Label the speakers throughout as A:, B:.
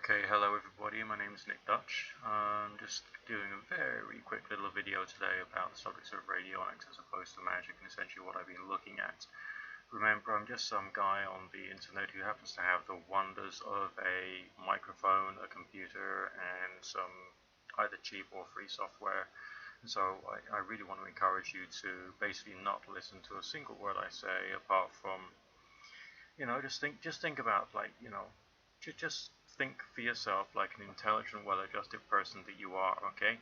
A: Okay, hello everybody, my name is Nick Dutch. I'm just doing a very quick little video today about the subjects of radionics as opposed to magic and essentially what I've been looking at. Remember, I'm just some guy on the internet who happens to have the wonders of a microphone, a computer, and some either cheap or free software. And so I really want to encourage you to basically not listen to a single word I say apart from, just think about, just think for yourself like an intelligent, well-adjusted person that you are, okay?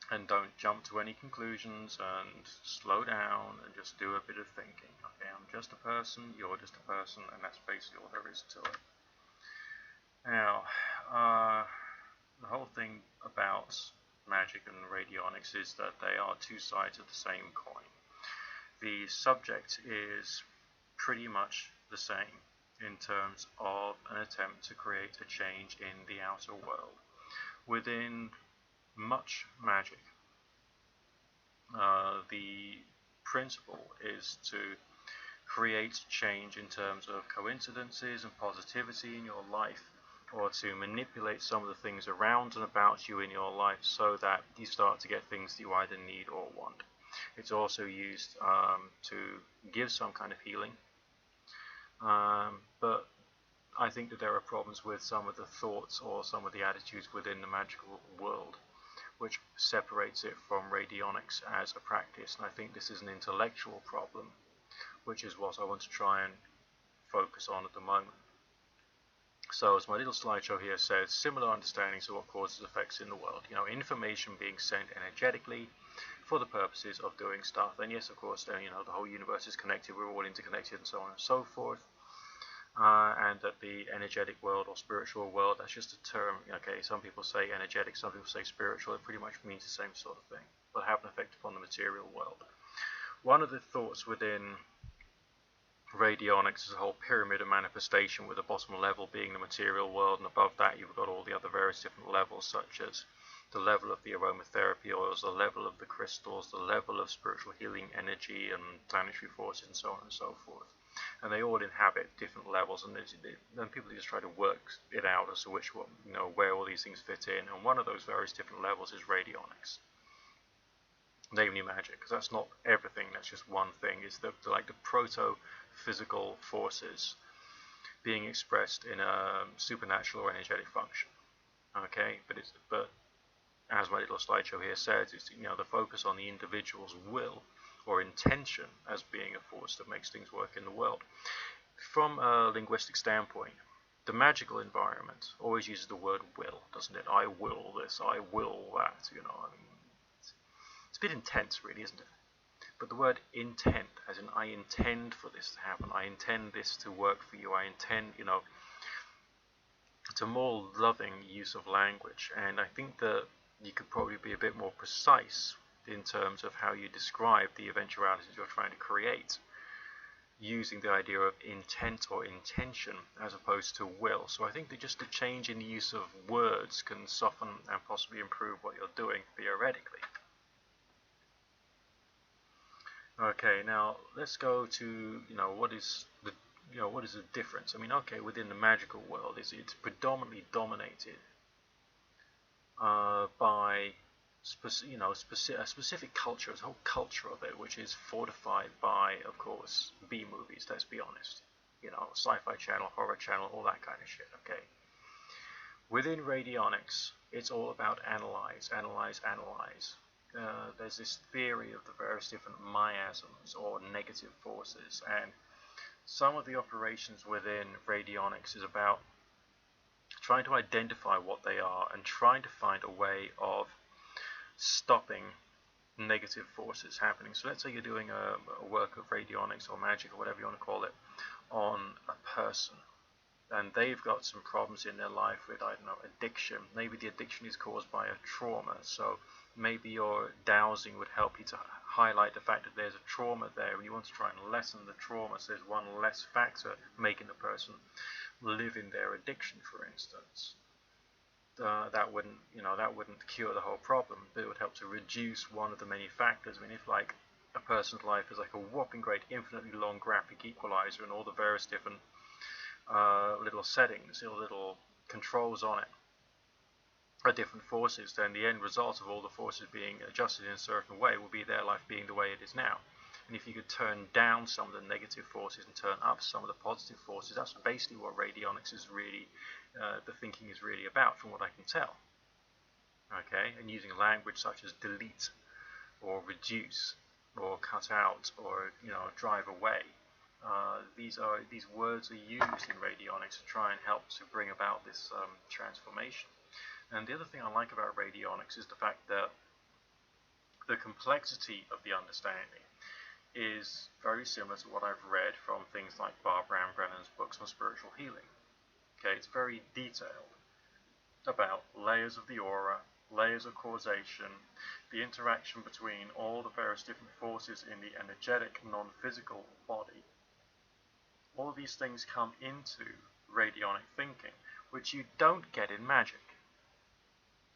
A: And don't jump to any conclusions, and slow down and just do a bit of thinking, okay? I'm just a person, you're just a person, and that's basically all there is to it. Now, the whole thing about magic and radionics is that they are two sides of the same coin. The subject is pretty much the same in terms of an attempt to create a change in the outer world. Within much magic, the principle is to create change in terms of coincidences and positivity in your life, or to manipulate some of the things around and about you in your life so that you start to get things that you either need or want. It's also used to give some kind of healing. But I think that there are problems with some of the thoughts or some of the attitudes within the magical world, which separates it from radionics as a practice. And I think this is an intellectual problem, which is what I want to try and focus on at the moment. So as my little slideshow here says, similar understandings of what causes effects in the world. Information being sent energetically for the purposes of doing stuff. And yes, of course, the whole universe is connected, we're all interconnected and so on and so forth. And that the energetic world or spiritual world, that's just a term. Okay, some people say energetic, some people say spiritual. It pretty much means the same sort of thing, but have an effect upon the material world. One of the thoughts within radionics is a whole pyramid of manifestation, with the bottom level being the material world, and above that you've got all the other various different levels, such as the level of the aromatherapy oils, the level of the crystals, the level of spiritual healing energy and planetary forces, and so on and so forth. And they all inhabit different levels, and then people just try to work it out as to which one, where all these things fit in. And one of those various different levels is radionics, namely magic, because that's not everything. That's just one thing. It's the proto-physical forces being expressed in a supernatural or energetic function. Okay, but as my little slideshow here says, it's the focus on the individual's will or intention as being a force that makes things work in the world. From a linguistic standpoint, the magical environment always uses the word will, doesn't it? I will this, I will that. It's a bit intense, really, isn't it? But the word intent, as in I intend for this to happen, I intend this to work for you, I intend, it's a more loving use of language. And I think that you could probably be a bit more precise in terms of how you describe the eventualities you're trying to create, using the idea of intent or intention as opposed to will. So I think that just a change in the use of words can soften and possibly improve what you're doing theoretically. Okay, now let's go to what is the difference? Within the magical world, it's predominantly dominated by a specific culture, a whole culture of it, which is fortified by, of course, B movies. Let's be honest, Sci-Fi Channel, Horror Channel, all that kind of shit. Okay. Within radionics, it's all about analyze. There's this theory of the various different miasms or negative forces, and some of the operations within radionics is about trying to identify what they are and trying to find a way of stopping negative forces happening. So let's say you're doing a work of radionics or magic or whatever you want to call it on a person, and they've got some problems in their life with, addiction. Maybe the addiction is caused by a trauma, so maybe your dowsing would help you to highlight the fact that there's a trauma there, and you want to try and lessen the trauma, so there's one less factor making the person live in their addiction, for instance. That wouldn't cure the whole problem, but it would help to reduce one of the many factors. If a person's life is like a whopping great, infinitely long graphic equalizer, and all the various different little settings, little controls on it, are different forces, then the end result of all the forces being adjusted in a certain way will be their life being the way it is now. And if you could turn down some of the negative forces and turn up some of the positive forces, that's basically what radionics is really, the thinking is really about, from what I can tell. Okay, and using language such as delete, or reduce, or cut out, or drive away. These words are used in radionics to try and help to bring about this transformation. And the other thing I like about radionics is the fact that the complexity of the understanding is very similar to what I've read from things like Barbara Ann Brennan's books on spiritual healing. Okay, it's very detailed about layers of the aura, layers of causation, the interaction between all the various different forces in the energetic, non-physical body. All these things come into radionic thinking, which you don't get in magic.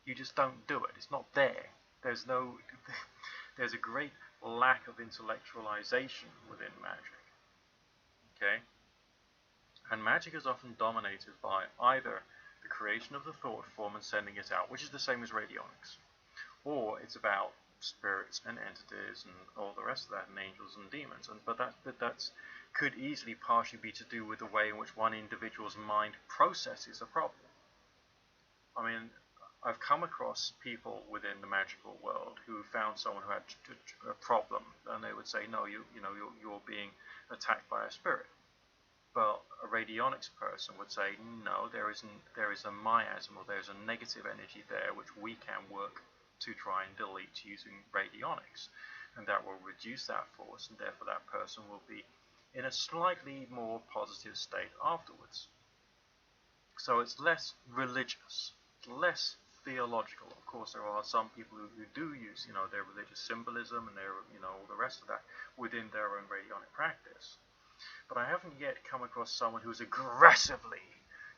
A: You just don't do it. It's not there. There's a great lack of intellectualization within magic. Okay? And magic is often dominated by either the creation of the thought form and sending it out, which is the same as radionics, or it's about spirits and entities and all the rest of that, and angels and demons. But that could easily partially be to do with the way in which one individual's mind processes a problem. I mean, I've come across people within the magical world who found someone who had a problem, and they would say, no, you're being attacked by a spirit. But a radionics person would say, no, there is a miasm, or there's a negative energy there which we can work to try and delete using radionics, and that will reduce that force, and therefore that person will be in a slightly more positive state afterwards. So it's less religious, less theological. Of course, there are some people who do use, their religious symbolism and their, all the rest of that within their own radionic practice. But I haven't yet come across someone who's aggressively,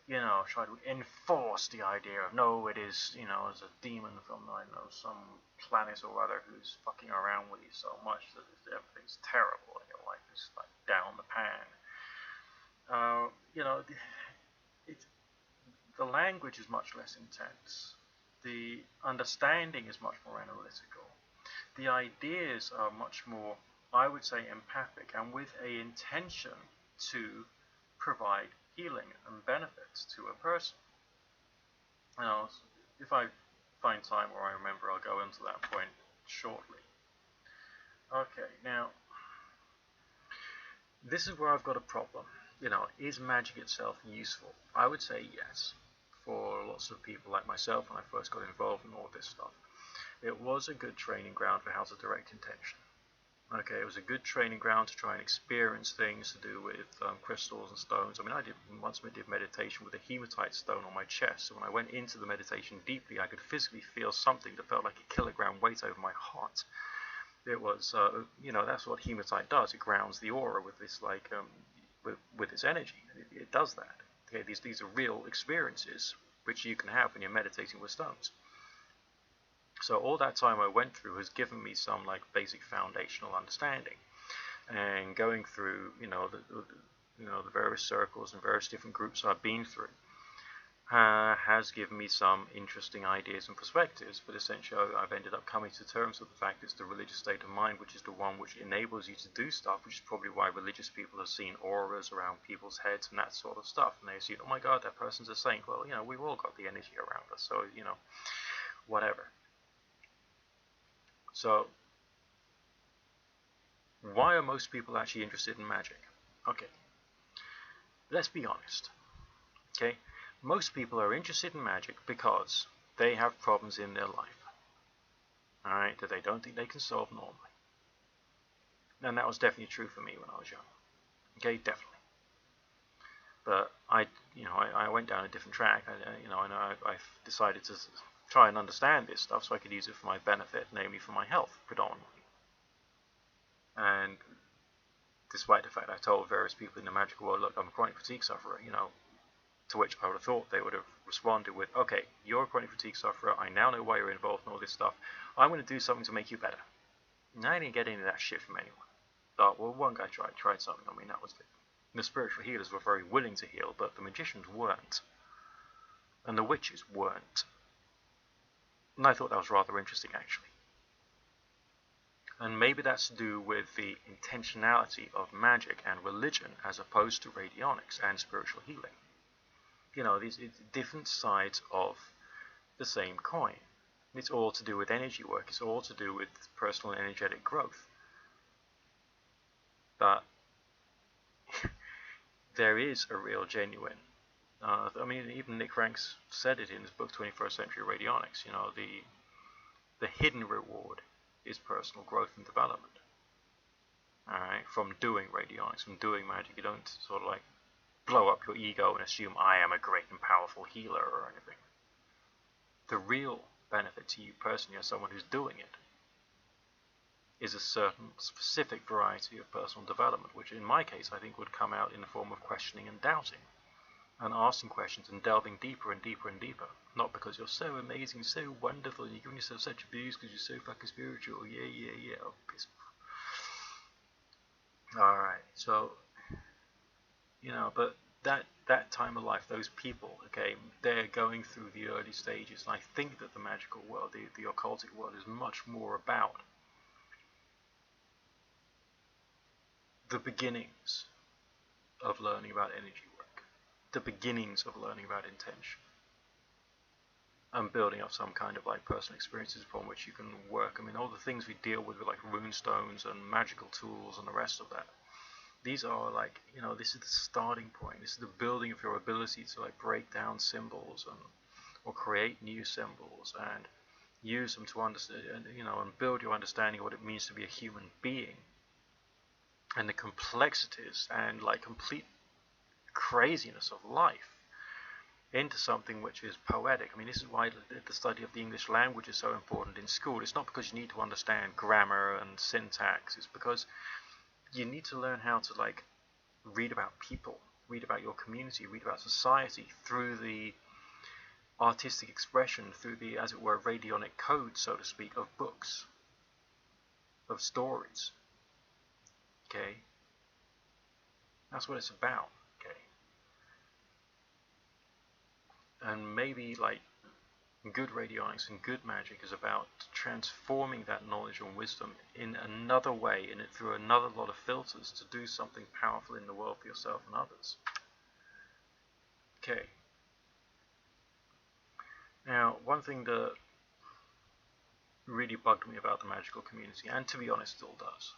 A: try to enforce the idea of, no, it is, as a demon from, some planet or other who's fucking around with you so much that everything's terrible and your life is like down the pan. The language is much less intense. The understanding is much more analytical. The ideas are much more, I would say, empathic, and with an intention to provide healing and benefits to a person. If I find time or I remember, I'll go into that point shortly. Okay, now, this is where I've got a problem. Is magic itself useful? I would say yes. For lots of people like myself, when I first got involved in all this stuff, it was a good training ground for how to direct intention. Okay, it was a good training ground to try and experience things to do with crystals and stones. I mean, I once did meditation with a hematite stone on my chest. So when I went into the meditation deeply, I could physically feel something that felt like a kilogram weight over my heart. It was, that's what hematite does. It grounds the aura with this, with this energy. It does that. Okay, these are real experiences which you can have when you're meditating with stones. So all that time I went through has given me some basic foundational understanding, and going through the various circles and various different groups I've been through has given me some interesting ideas and perspectives. But essentially I've ended up coming to terms with the fact it's the religious state of mind which is the one which enables you to do stuff, which is probably why religious people have seen auras around people's heads and that sort of stuff, and they assume, oh my god, that person's a saint. Well, we've all got the energy around us, so whatever. So, why are most people actually interested in magic? Okay, let's be honest. Okay, most people are interested in magic because they have problems in their life, alright, that they don't think they can solve normally. And that was definitely true for me when I was young. Okay, definitely. But I went down a different track. I decided to try and understand this stuff so I could use it for my benefit, namely for my health, predominantly. And despite the fact I told various people in the magical world, look, I'm a chronic fatigue sufferer, to which I would have thought they would have responded with, okay, you're a chronic fatigue sufferer, I now know why you're involved in all this stuff, I'm going to do something to make you better. And I didn't get any of that shit from anyone. But, well, one guy tried something on me, and that was it. The spiritual healers were very willing to heal, but the magicians weren't. And the witches weren't. And I thought that was rather interesting, actually. And maybe that's to do with the intentionality of magic and religion as opposed to radionics and spiritual healing. You know, these different sides of the same coin. It's all to do with energy work. It's all to do with personal energetic growth. But there is a real genuine. I mean, even Nick Franks said it in his book, 21st Century Radionics. You know, the hidden reward is personal growth and development. Alright, from doing radionics, from doing magic. You don't sort of like blow up your ego and assume I am a great and powerful healer or anything. The real benefit to you personally as someone who's doing it is a certain specific variety of personal development, which in my case I think would come out in the form of questioning and doubting, and asking questions and delving deeper and deeper and deeper. Not because you're so amazing, so wonderful, and you're giving yourself such abuse because you're so fucking spiritual. Yeah. Oh, piss off. Alright, so, you know, but that time of life, those people, okay, they're going through the early stages, and I think that the magical world, the occultic world, is much more about the beginnings of learning about energy work, the beginnings of learning about intention, and building up some kind of like personal experiences upon which you can work. I mean, all the things we deal with like rune stones and magical tools and the rest of that, these are like, you know, this is the starting point. This is the building of your ability to like break down symbols or create new symbols and use them to understand, you know, and build your understanding of what it means to be a human being, and the complexities and like complete craziness of life into something which is poetic. I mean, this is why the study of the English language is so important in school. It's not because you need to understand grammar and syntax. It's because you need to learn how to like read about people, read about your community, read about society through the artistic expression, through the, as it were, radionic code, so to speak, of books, of stories. Okay? That's what it's about. Okay? And maybe like good radionics and good magic is about transforming that knowledge and wisdom in another way, in it through another lot of filters, to do something powerful in the world for yourself and others. Okay. Now, one thing that really bugged me about the magical community, and to be honest still does,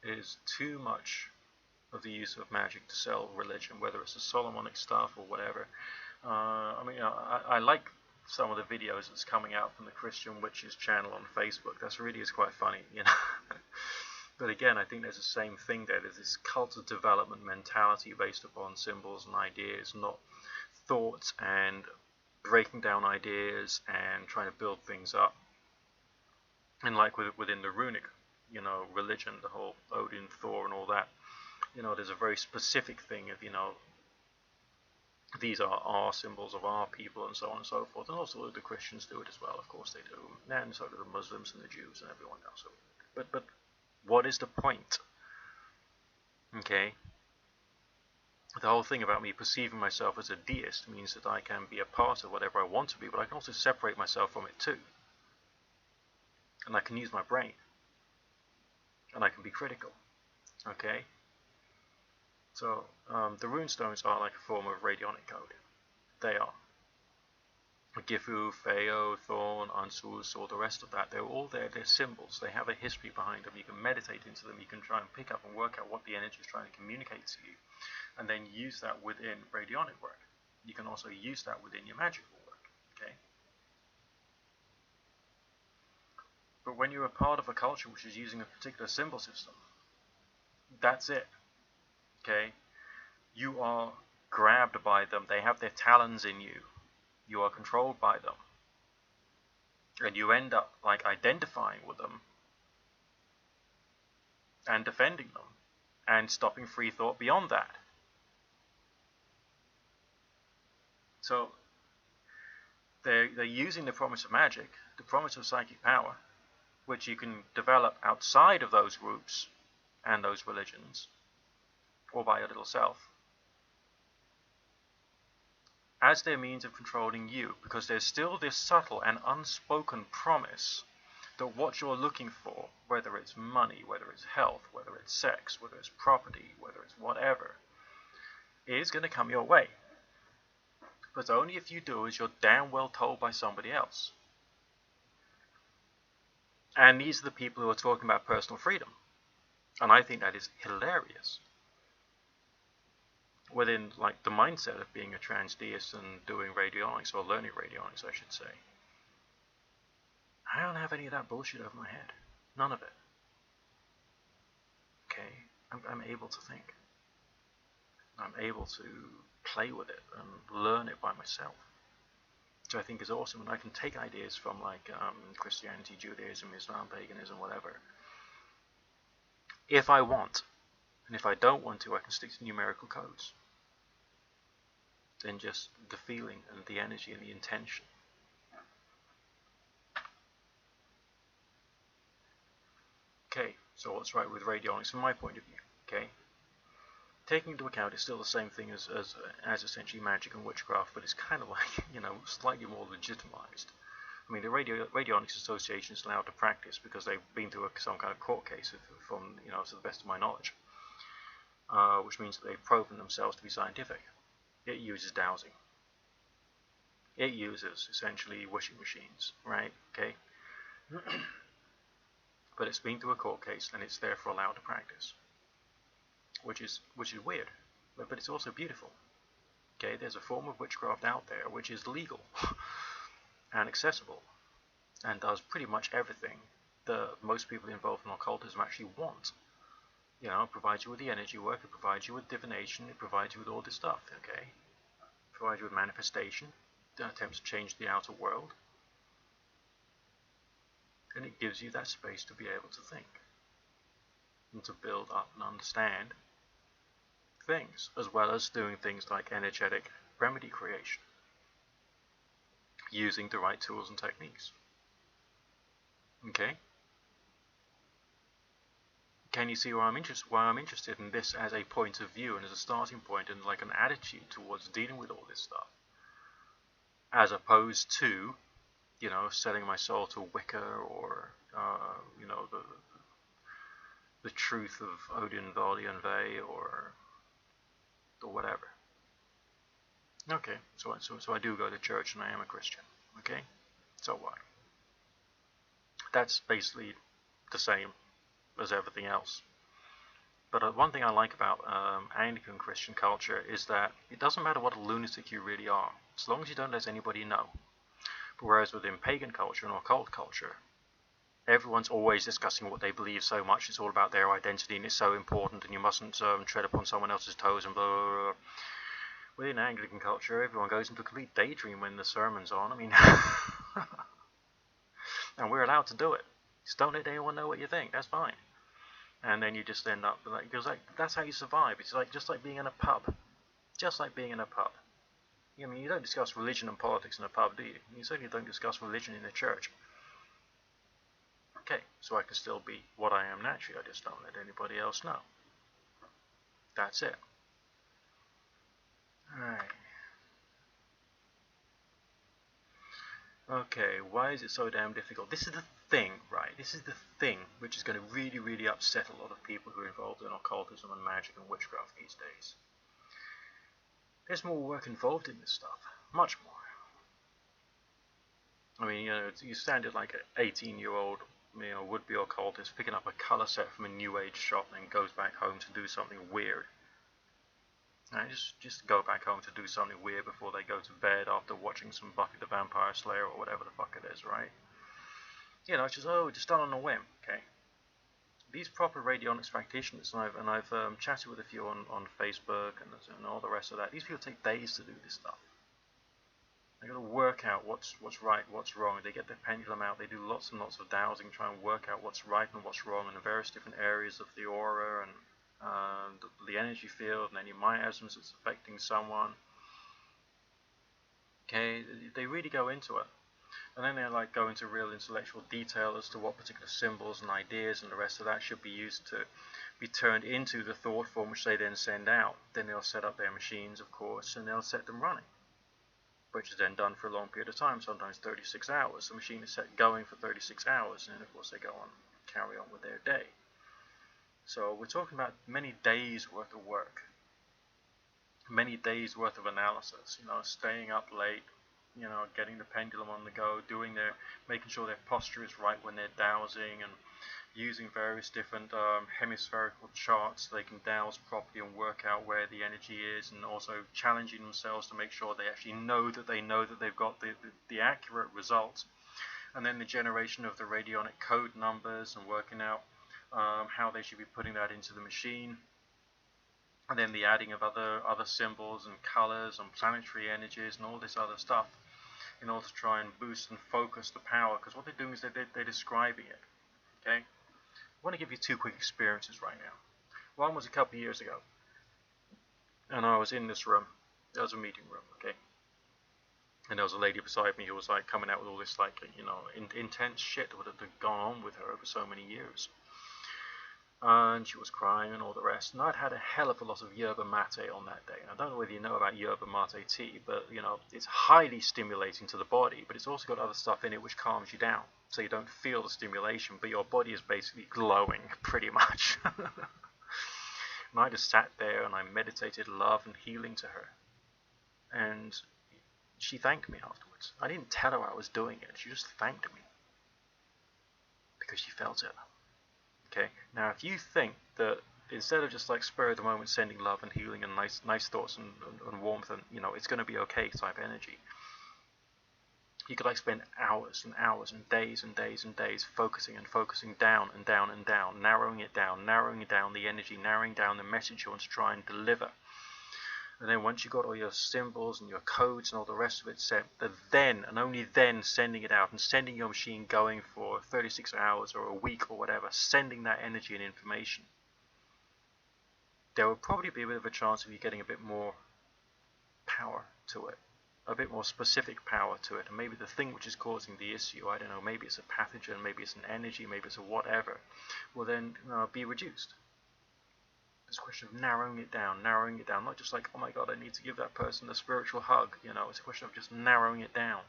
A: is too much of the use of magic to sell religion, whether it's the Solomonic stuff or whatever. I mean, I like some of the videos that's coming out from the Christian Witches channel on Facebook. That really is quite funny, you know. But again, I think there's the same thing there. There's this cult of development mentality based upon symbols and ideas, not thoughts, and breaking down ideas and trying to build things up. And like within the runic, you know, religion, the whole Odin, Thor, and all that, you know, there's a very specific thing of, you know, these are our symbols of our people and so on and so forth. And also the Christians do it as well, of course they do. And so do the Muslims and the Jews and everyone else. But what is the point? Okay? The whole thing about me perceiving myself as a deist means that I can be a part of whatever I want to be, but I can also separate myself from it too. And I can use my brain. And I can be critical. Okay? So, the runestones are like a form of radionic code. They are. Gifu, Feo, Thorn, Ansus, all the rest of that, they're all there, they're symbols. They have a history behind them. You can meditate into them. You can try and pick up and work out what the energy is trying to communicate to you, and then use that within radionic work. You can also use that within your magical work. Okay? But when you're a part of a culture which is using a particular symbol system, that's it. Okay, you are grabbed by them. They have their talons in you. You are controlled by them, and you end up like identifying with them and defending them and stopping free thought beyond that. So they're using the promise of magic, the promise of psychic power, which you can develop outside of those groups and those religions, or by your little self, as their means of controlling you, because there's still this subtle and unspoken promise that what you're looking for, whether it's money, whether it's health, whether it's sex, whether it's property, whether it's whatever, is going to come your way. But only if you do as you're damn well told by somebody else. And these are the people who are talking about personal freedom. And I think that is hilarious. Within like the mindset of being a trans-deist and doing radionics, or learning radionics I should say. I don't have any of that bullshit over my head. None of it. Okay? I'm able to think. I'm able to play with it and learn it by myself. Which I think is awesome. And I can take ideas from like Christianity, Judaism, Islam, paganism, whatever. If I want. And if I don't want to, I can stick to numerical codes. Then just the feeling and the energy and the intention. Okay, so what's right with radionics from my point of view? Okay, taking into account it's still the same thing as essentially magic and witchcraft, but it's kind of like, you know, slightly more legitimized. I mean, the Radionics Association is allowed to practice because they've been through some kind of court case from, you know, to the best of my knowledge, which means that they've proven themselves to be scientific. It uses dowsing. It uses essentially wishing machines, right? Okay. But it's been through a court case and it's therefore allowed to practice, which is weird, but it's also beautiful. Okay, there's a form of witchcraft out there which is legal and accessible and does pretty much everything that most people involved in occultism actually want. You know, it provides you with the energy work, it provides you with divination, it provides you with all this stuff. Okay, it provides you with manifestation, attempts to change the outer world. And it gives you that space to be able to think and to build up and understand things, as well as doing things like energetic remedy creation using the right tools and techniques. Okay? Can you see why I'm interested in this as a point of view and as a starting point and like an attitude towards dealing with all this stuff, as opposed to, you know, selling my soul to Wicca or, you know, the truth of Odin, Vali, and Ve, or whatever. Okay, so I do go to church and I am a Christian. Okay, so what? That's basically the same as everything else. But one thing I like about Anglican Christian culture is that it doesn't matter what a lunatic you really are, as long as you don't let anybody know. Whereas within pagan culture and occult culture, everyone's always discussing what they believe so much. It's all about their identity and it's so important and you mustn't tread upon someone else's toes and blah, blah, blah. Within Anglican culture, everyone goes into a complete daydream when the sermon's on. I mean, and we're allowed to do it. Just don't let anyone know what you think. That's fine. And then you just end up like, because like that's how you survive. It's like just like being in a pub. Just like being in a pub. I mean, you don't discuss religion and politics in a pub, do you? You certainly don't discuss religion in a church. Okay, so I can still be what I am naturally. I just don't let anybody else know. That's it. Alright. Okay, why is it so damn difficult? This is the thing, right? This is the thing which is going to really, really upset a lot of people who are involved in occultism and magic and witchcraft these days. There's more work involved in this stuff. Much more. I mean, you know, you stand at like an 18-year-old, you know, would-be occultist picking up a colour set from a New Age shop and then goes back home to do something weird. And just go back home to do something weird before they go to bed after watching some Buffy the Vampire Slayer or whatever the fuck it is, right? You know, it's just done on a whim, okay? These proper radionics practitioners, and I've chatted with a few on Facebook and all the rest of that. These people take days to do this stuff. They got to work out what's right, what's wrong. They get the pendulum out. They do lots and lots of dowsing, try and work out what's right and what's wrong in the various different areas of the aura and the energy field and any miasms that's affecting someone. Okay, they really go into it. And then they like go into real intellectual detail as to what particular symbols and ideas and the rest of that should be used to be turned into the thought form, which they then send out. Then they'll set up their machines, of course, and they'll set them running, which is then done for a long period of time, sometimes 36 hours. The machine is set going for 36 hours, and then of course they go on, carry on with their day. So we're talking about many days worth of work, many days worth of analysis, staying up late, getting the pendulum on the go, making sure their posture is right when they're dowsing, and using various different hemispherical charts so they can dowse properly and work out where the energy is, and also challenging themselves to make sure they actually know that they've got the accurate result. And then the generation of the radionic code numbers and working out how they should be putting that into the machine. And then the adding of other symbols and colors and planetary energies and all this other stuff in order to try and boost and focus the power, because what they're doing is they're describing it. Okay, I want to give you two quick experiences right now. One was a couple of years ago, and I was in this room. There was a meeting room, okay, and there was a lady beside me who was like coming out with all this like intense shit that had gone on with her over so many years. And she was crying and all the rest. And I'd had a hell of a lot of yerba mate on that day. And I don't know whether you know about yerba mate tea, but it's highly stimulating to the body, but it's also got other stuff in it which calms you down. So you don't feel the stimulation, but your body is basically glowing pretty much. And I just sat there and I meditated love and healing to her. And she thanked me afterwards. I didn't tell her I was doing it. She just thanked me because she felt it. Okay, now if you think that instead of just like spur of the moment sending love and healing and nice thoughts and warmth and it's going to be okay type energy, you could like spend hours and hours and days and days and days focusing down and down and down, narrowing down the energy, narrowing down the message you want to try and deliver. And then once you've got all your symbols and your codes and all the rest of it set, then and only then sending it out and sending your machine going for 36 hours or a week or whatever, sending that energy and information, there will probably be a bit of a chance of you getting a bit more power to it, a bit more specific power to it. And maybe the thing which is causing the issue, I don't know, maybe it's a pathogen, maybe it's an energy, maybe it's a whatever, will then be reduced. It's a question of narrowing it down, not just like, oh my god, I need to give that person a spiritual hug, it's a question of just narrowing it down.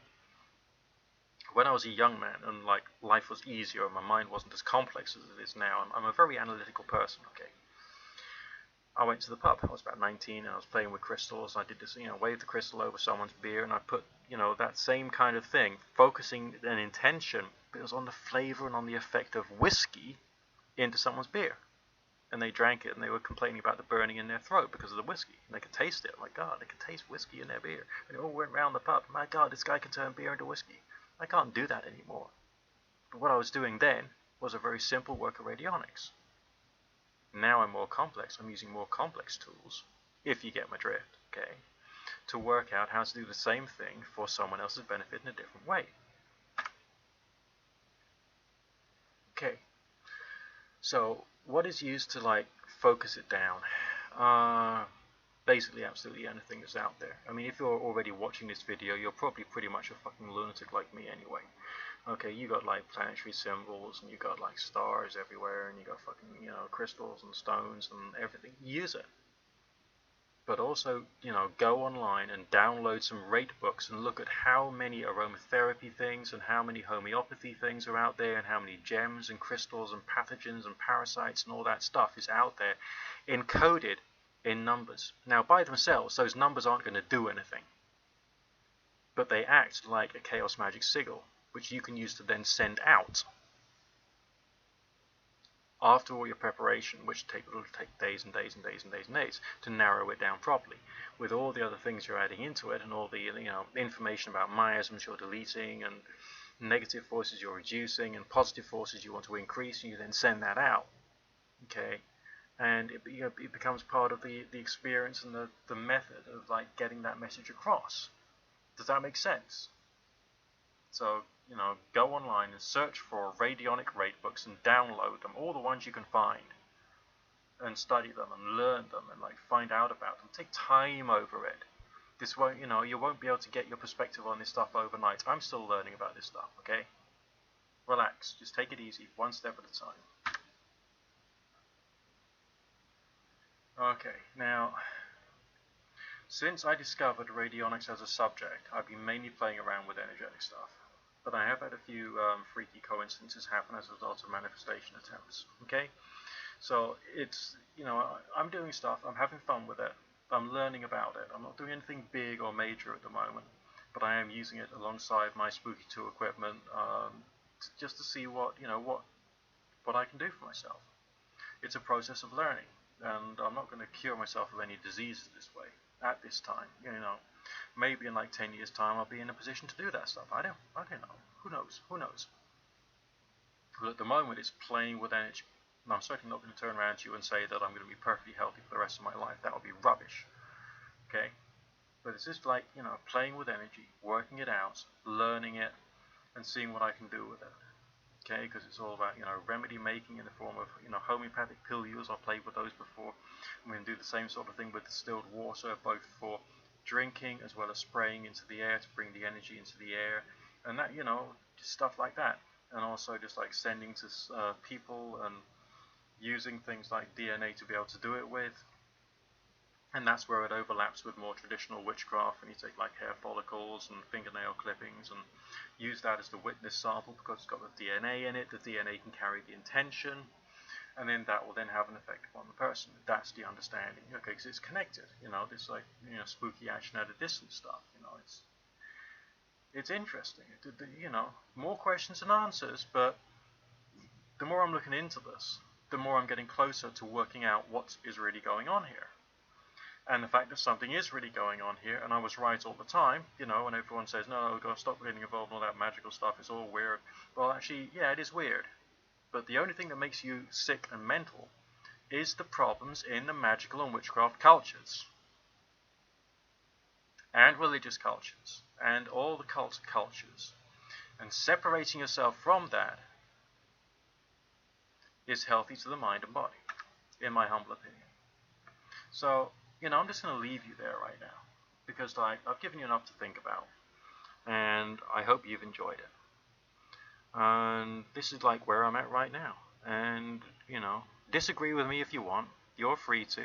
A: When I was a young man and like life was easier and my mind wasn't as complex as it is now, I'm a very analytical person, okay. I went to the pub, I was about 19 and I was playing with crystals, and I did this, wave the crystal over someone's beer, and I put, that same kind of thing, focusing an intention, but it was on the flavor and on the effect of whiskey into someone's beer. And they drank it, and they were complaining about the burning in their throat because of the whiskey. And they could taste it. My God, they could taste whiskey in their beer. And they all went round the pub. My God, this guy can turn beer into whiskey. I can't do that anymore. But what I was doing then was a very simple work of radionics. Now I'm more complex. I'm using more complex tools, if you get my drift, okay, to work out how to do the same thing for someone else's benefit in a different way. Okay. So what is used to like focus it down? Basically absolutely anything that's out there. I mean, if you're already watching this video, you're probably pretty much a fucking lunatic like me anyway. Okay, you got like planetary symbols, and you got like stars everywhere, and you got fucking, crystals and stones and everything. Use it. But also, go online and download some rate books and look at how many aromatherapy things and how many homeopathy things are out there, and how many gems and crystals and pathogens and parasites and all that stuff is out there, encoded in numbers. Now, by themselves, those numbers aren't going to do anything, but they act like a chaos magic sigil, which you can use to then send out. After all your preparation, which will take days and days and days and days and days to narrow it down properly, with all the other things you're adding into it, and all the information about miasms you're deleting, and negative forces you're reducing, and positive forces you want to increase, and you then send that out. Okay, and it becomes part of the experience and the method of like getting that message across. Does that make sense? So, go online and search for radionic rate books and download them, all the ones you can find, and study them and learn them and like find out about them. Take time over it. This won't, you won't be able to get your perspective on this stuff overnight. I'm still learning about this stuff, okay? Relax, just take it easy, one step at a time. Okay, now, since I discovered radionics as a subject, I've been mainly playing around with energetic stuff. But I have had a few freaky coincidences happen as a result of manifestation attempts, okay? So it's, I'm doing stuff, I'm having fun with it, I'm learning about it. I'm not doing anything big or major at the moment, but I am using it alongside my spooky 2 equipment just to see what I can do for myself. It's a process of learning, and I'm not going to cure myself of any diseases this way at this time. Maybe in like 10 years' time I'll be in a position to do that stuff. I don't know. Who knows? But at the moment it's playing with energy. And I'm certainly not going to turn around to you and say that I'm going to be perfectly healthy for the rest of my life. That would be rubbish. Okay? But it's just like, playing with energy, working it out, learning it, and seeing what I can do with it. Okay? Because it's all about, remedy making in the form of, homeopathic pill use. I've played with those before. I'm going to do the same sort of thing with distilled water, both for drinking as well as spraying into the air to bring the energy into the air. And that, just stuff like that. And also just like sending to people and using things like DNA to be able to do it with. And that's where it overlaps with more traditional witchcraft, and you take like hair follicles and fingernail clippings and use that as the witness sample because it's got the DNA in it. The DNA can carry the intention, and then that will then have an effect upon the person. That's the understanding, okay, because it's connected, this like, spooky action at a distance stuff, it's interesting, more questions than answers, but the more I'm looking into this, the more I'm getting closer to working out what is really going on here. And the fact that something is really going on here, and I was right all the time, when everyone says, no, we've got to stop getting involved in all that magical stuff, it's all weird. Well, actually, yeah, it is weird. But the only thing that makes you sick and mental is the problems in the magical and witchcraft cultures. And religious cultures. And all the cult cultures. And separating yourself from that is healthy to the mind and body, in my humble opinion. So, I'm just going to leave you there right now, because I've given you enough to think about, and I hope you've enjoyed it. And this is like where I'm at right now, and, disagree with me if you want, you're free to,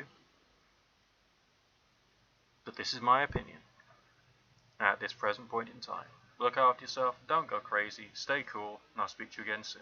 A: but this is my opinion, at this present point in time. Look after yourself, don't go crazy, stay cool, and I'll speak to you again soon.